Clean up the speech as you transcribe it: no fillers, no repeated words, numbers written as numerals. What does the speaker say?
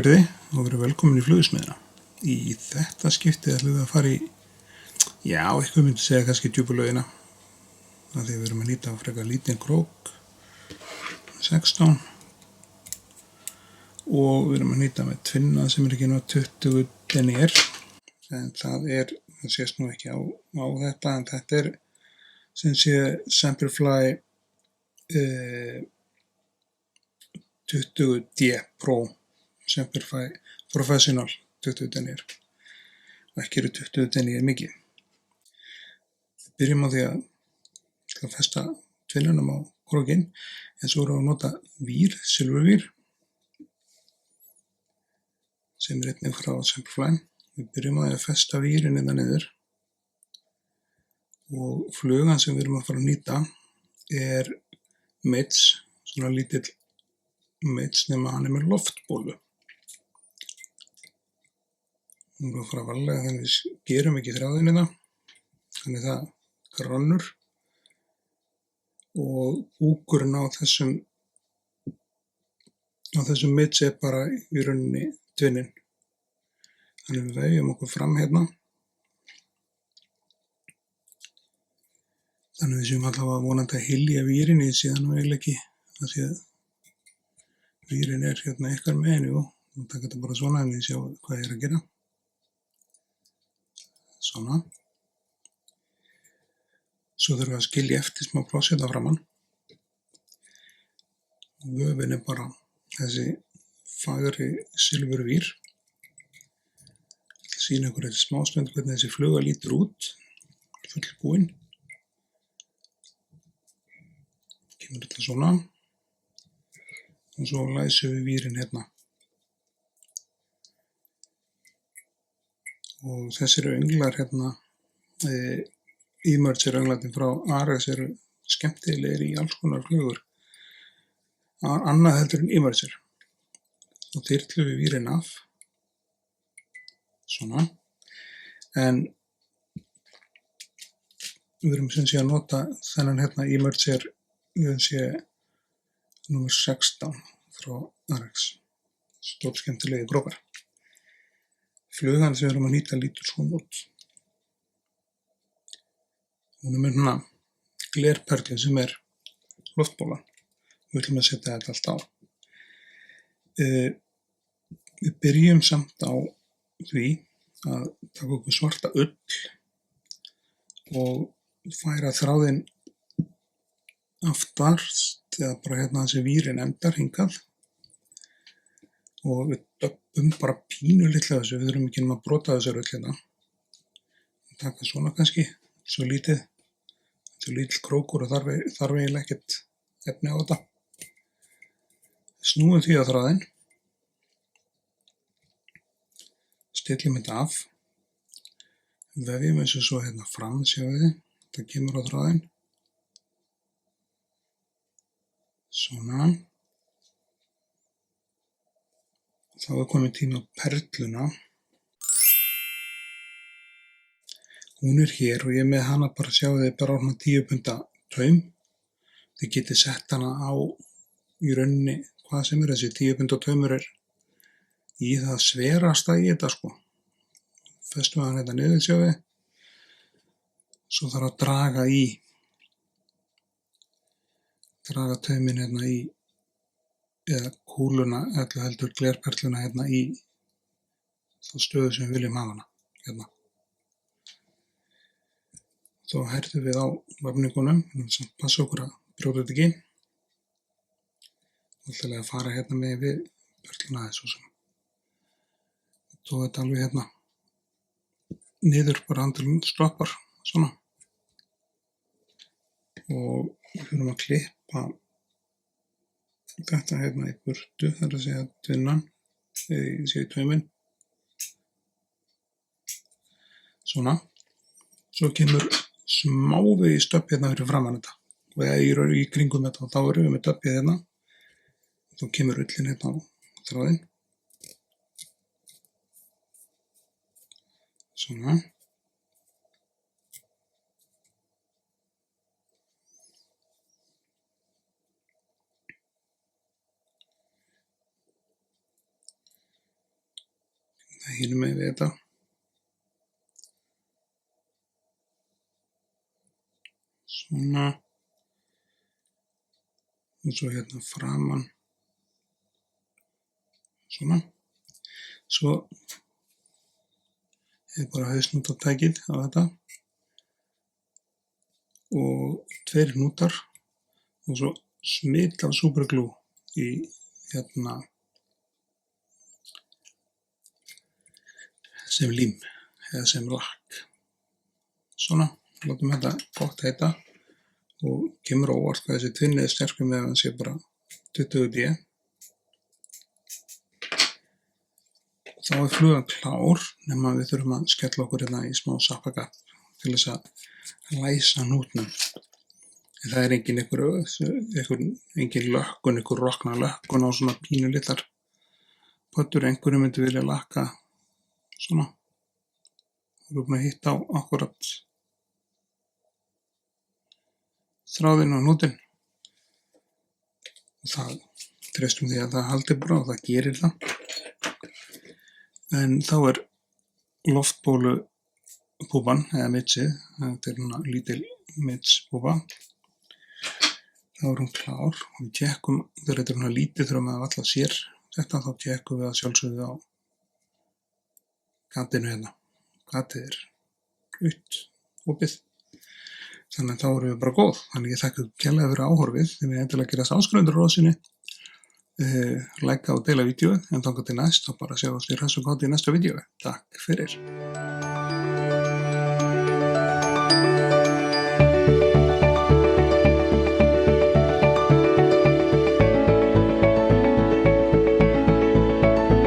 verið og verið velkomin í Flugsmiðjuna. Í þetta skiptið ætlum við að fara í, eitthvað myndi segja kannski djúpulaugina. Það því við erum að nýta frekar lítinn krók, 16, og við erum að nýta með tvinna sem ekki ná 20 denier. En það sést nú ekki á þetta, en þetta sem sé Semperfly 20D Pro, Semperfly Professional 20 denier. Ekki eru 20 denier mikið. Við byrjum á því að festa tvinnunum á krókinn, en svo erum við að nota vír, silfurvír, sem einnig frá Semperfly. Við byrjum á því að festa vírin innan niður, og flugan sem við erum að fara að nýta Mates, svona lítill Mates nema hann með loftbólu. Við erum að fara varlega þannig við gerum ekki þráðinn það, þannig það grannur, og búkurinn á þessum Mates bara í rauninni tvinnin. Þannig við vefjum okkur fram hérna. Þannig við séum allavega vonandi að hylja vírin í síðan og eiginlega ekki, af því að vírin hérna ykkar megin, og taka þetta bara svona en við sjá hvað ég að gera. Svona. Svo þurfum við að skilja eftir smá pláss hérna framan. Vöfin bara þessi fagri silfurvír. Ég sýna ykkur eftir smástund hvernig þessi fluga lítur út, fullbúin. Kemur þetta svona, og svo læsum við vírin hérna. Og þessir önglar hérna, Emerger önglarnir frá Ares eru skemmtilegir í alls konar flugur. Annað heldur en Emerger. Þá þyrlum við vírin af, svona, en við erum sem sé að nota þennan hérna Emerger, númer 16 frá Ares. Stórskemmtilegi krókar. Flugan sem við erum að nýta lítur svona út. Hún með hérna glerperlu sem loftbóla. Við ætlum að setja þetta allt á. Við byrjum samt á því að taka okkur svarta ull og færa þráðinn aftast, eða bara hérna þessi vírin endar hingað, og við döbbum bara pínu litla þessu. Við þurfum ekki að brota þessar ull hérna. Taka svona kannski, svo lítið. Þetta lítill krókur og þarf eiginlega ekkert efni á þetta. Snúum því á þráðinn. Stillum þetta af. Vefjum þessu svo hérna fram, sjáum við. Þetta kemur á þráðinn. Svona. Þá komið tíma á perluna. Hún hér og ég með hana bara, sjáu þið, bara á 10 punda taum. Þið getið sett hana á í rauninni hvað sem þessi 10 punda taumur í það sverasta í þetta sko. Festum við hann hérna niður, sjáu þið. Svo þarf að draga tauminn hérna í, eða kúluna, eða heldur glerperluna hérna í þá stöðu sem við viljum hafa hana hérna. Þá herðum við á vafningunum, passa okkur að brjóta þetta ekki. Alltaf að fara hérna með við perluna aðeins og svona. Tók þetta alveg hérna niður, bara andalinn stoppar, svona. Og við fyrir að klippa þetta hérna í burtu, það að segja tvinnan, ég segi tauminn. Svona. Svo kemur smávegi stöpp hérna fyrir framan þetta, og eða í kringum þetta, og þá erum við með döppið hérna. Þá kemur ullin hérna á þráðinn. Svona. hinum megin við þetta. Svona. Og svo hérna framan. Svona. Svo bara hausnútatækið á þetta. Og 2 hnútar. Og svo smitt af superglú í hérna sem lím eða sem lakk. Svona, látum þetta gott heita og kemur á óvart hvað þessi tvinnið er sterkur með að hann sé bara 20 d. Þá er flugan klár nema við þurfum að skella okkur hérna í smá sappagapp til þess að læsa hnútnum. En það er engin lökkun, einhver rokna lökkun á svona pínu litlar pöttur. Einhverju myndi vilja lakka svona. Við erum búin að hitta á akkurat þráðinn og hnútinn. Og það treystum því að það haldi bara og það gerir það. En þá er loftbólupúpan eða mitsið, þetta er svona lítil mitspúpa. Þá er hún klár og við tjekkum, þegar þetta er svona lítið þegar maður alltaf sér þetta, þá tjekkum við að sjálfsögðu á gatinu hérna. Gatið er opið, þannig að þá erum við bara góð. Þannig ég þakka kærlega fyrir áhorfið, þið megið endilega gera áskrifundur á rósinni, lækka og deila vídeóið, en þangað til næst, þá bara sjáumst í hress og gott í næsta vídeói. Takk fyrir.